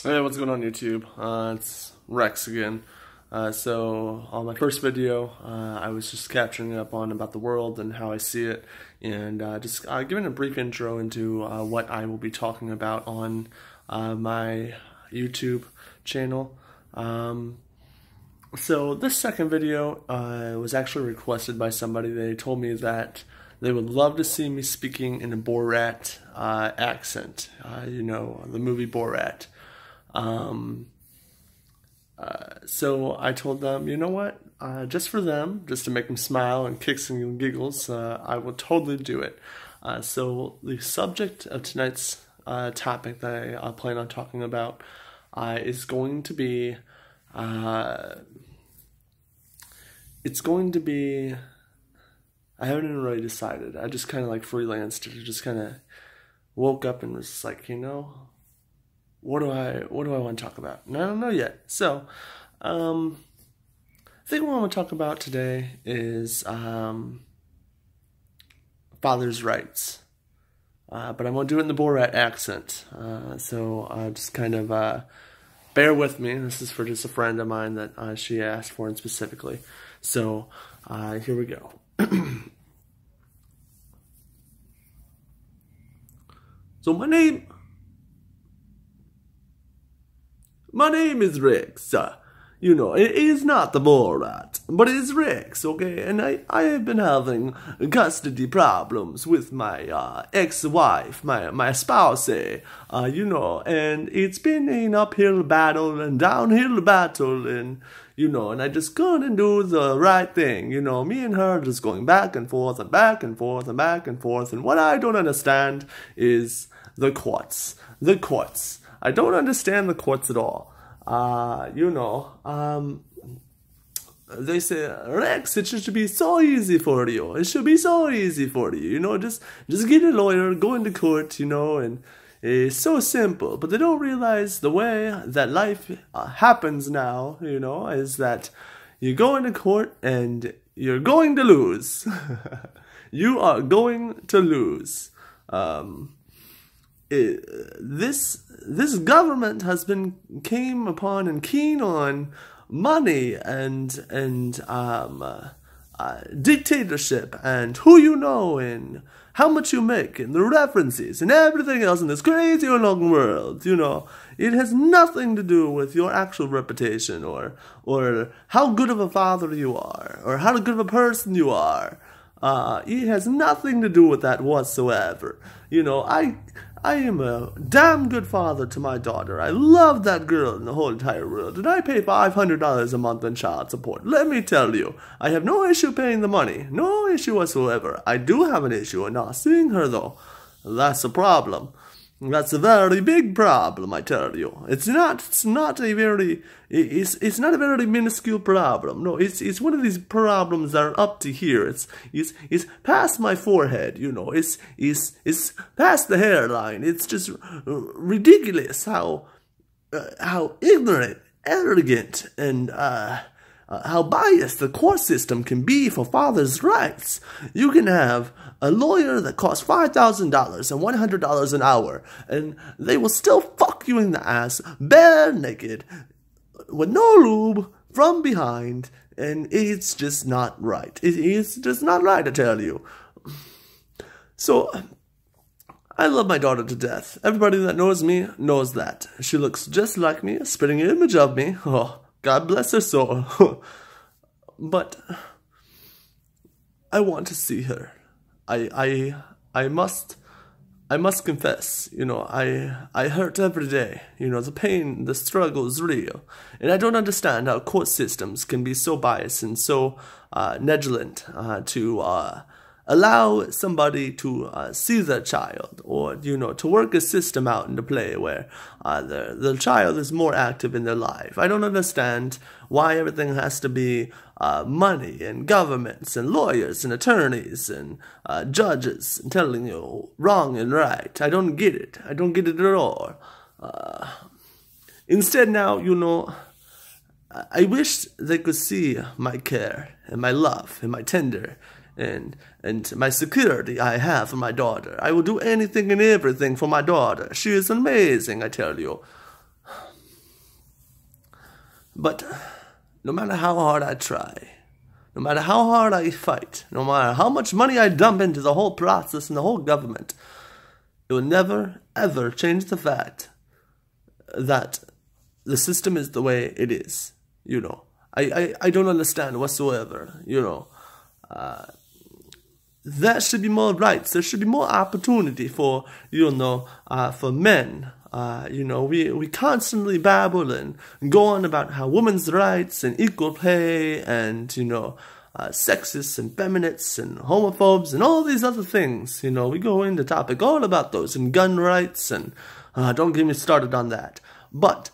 Hey, what's going on YouTube? It's Rex again. So on my first video, I was just capturing up on about the world and how I see it, and just giving a brief intro into what I will be talking about on my YouTube channel. So this second video was actually requested by somebody. They told me that they would love to see me speaking in a Borat accent. You know, the movie Borat. So I told them, you know what, just for them, just to make them smile and kick some giggles, I will totally do it. So the subject of tonight's topic that I plan on talking about is going to be, it's going to be, I haven't even really decided. I just kind of like freelanced it. I just kind of woke up and was just like, you know, what do I want to talk about? And I don't know yet. So, I think what I want to talk about today is father's rights. But I'm going to do it in the Borat accent. So just kind of bear with me. This is for just a friend of mine that she asked for specifically. So here we go. So my name is Rex. You know, it is not the Borat, but it is Rex, okay? And I have been having custody problems with my ex-wife, my spouse, you know, and it's been an uphill battle and downhill battle, and, you know, and I just couldn't do the right thing, you know. Me and her just going back and forth and back and forth and back and forth, and what I don't understand is the courts. The courts. I don't understand the courts at all. You know, they say, Rex, it should be so easy for you. It should be so easy for you. You know, just get a lawyer, go into court, you know, and it's so simple. But they don't realize the way that life happens now, you know, is that you go into court and you're going to lose. You are going to lose. This government has been came upon and keen on money and dictatorship and who you know and how much you make and the references and everything else in this crazy long world. You know, it has nothing to do with your actual reputation or how good of a father you are or how good of a person you are. It has nothing to do with that whatsoever. You know, I am a damn good father to my daughter. I love that girl in the whole entire world. And I pay $500 a month in child support. Let me tell you, I have no issue paying the money. No issue whatsoever. I do have an issue in not seeing her, though. That's a problem. That's a very big problem, I tell you. It's not a very minuscule problem. No, it's one of these problems that are up to here. It's past my forehead, you know. It's past the hairline. It's just ridiculous how ignorant, arrogant, and how biased the court system can be for fathers' rights. You can have a lawyer that costs $5,000 and $100 an hour, and they will still fuck you in the ass, bare naked, with no lube, from behind, and it's just not right. It is just not right, I tell you. So, I love my daughter to death. Everybody that knows me knows that. She looks just like me, a spitting image of me. Oh, God bless her soul. But I want to see her. I must confess, you know, I hurt every day. You know, the pain, the struggle is real. And I don't understand how court systems can be so biased and so negligent to allow somebody to see their child, or, you know, to work a system out into play where the child is more active in their life. I don't understand why everything has to be money and governments and lawyers and attorneys and judges telling you wrong and right. I don't get it. I don't get it at all. Instead now, you know, I wish they could see my care and my love and my tender and my security I have for my daughter. I will do anything and everything for my daughter. She is amazing, I tell you. But no matter how hard I try, no matter how hard I fight, no matter how much money I dump into the whole process and the whole government, it will never, ever change the fact that the system is the way it is, you know. I don't understand whatsoever, you know. There should be more rights. There should be more opportunity for, you know, for men. You know, we constantly babble and go on about how women's rights and equal pay and, you know, sexists and feminists and homophobes and all these other things. You know, we go into topic all about those and gun rights and don't get me started on that. But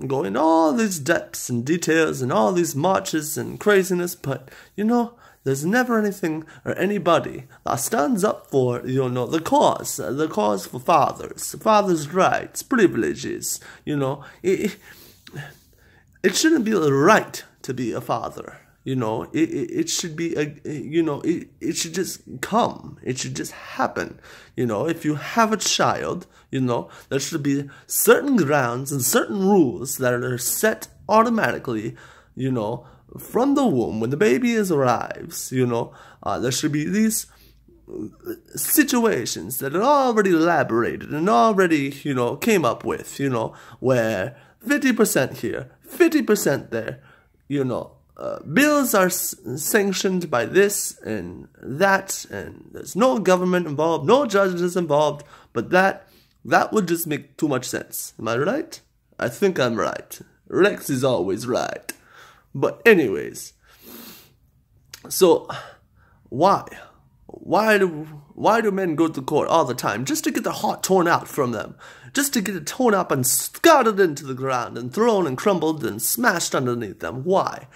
go into all these depths and details and all these marches and craziness, but, you know, there's never anything or anybody that stands up for, you know, the cause for fathers' rights, privileges, you know. It shouldn't be a right to be a father, you know. It should be, you know, it should just come. It should just happen, you know. If you have a child, you know, there should be certain grounds and certain rules that are set automatically, you know, from the womb, when the baby arrives, you know. There should be these situations that are already elaborated and already, you know, came up with, you know, where 50% here, 50% there, you know, bills are sanctioned by this and that, and there's no government involved, no judges involved, but that would just make too much sense. Am I right? I think I'm right. Rex is always right. But anyways, so why do men go to court all the time just to get their heart torn out from them, just to get it torn up and scattered into the ground and thrown and crumbled and smashed underneath them? Why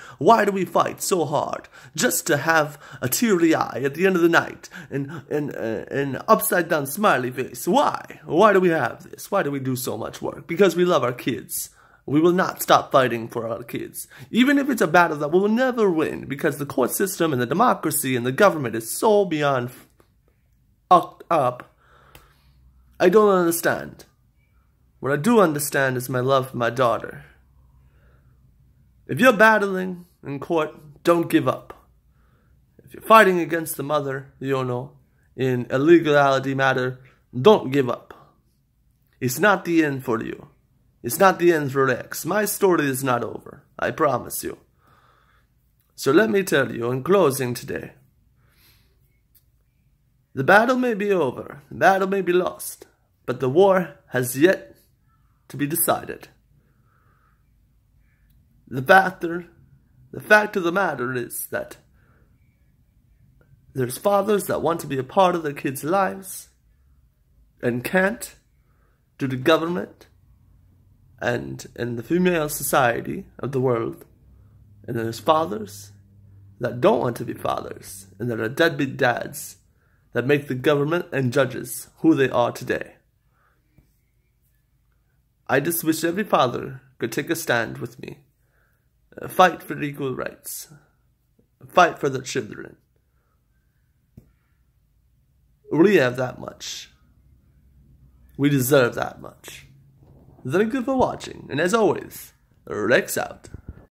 do we fight so hard just to have a teary eye at the end of the night and an upside down smiley face? Why do we have this? Why do we do so much work? Because we love our kids. We will not stop fighting for our kids. Even if it's a battle that we will never win, because the court system and the democracy and the government is so beyond up. I don't understand. What I do understand is my love for my daughter. If you're battling in court, don't give up. If you're fighting against the mother, you know, in a legality matter, don't give up. It's not the end for you. It's not the end for Rex. My story is not over. I promise you. So let me tell you in closing today. The battle may be over. The battle may be lost. But the war has yet to be decided. The fact of the matter is that there's fathers that want to be a part of their kids' lives and can't due to government and in the female society of the world. And there's fathers that don't want to be fathers, and that are deadbeat dads that make the government and judges who they are today. I just wish every father could take a stand with me. Fight for equal rights. Fight for their children. We have that much. We deserve that much. Thank you for watching, and as always, Rex out.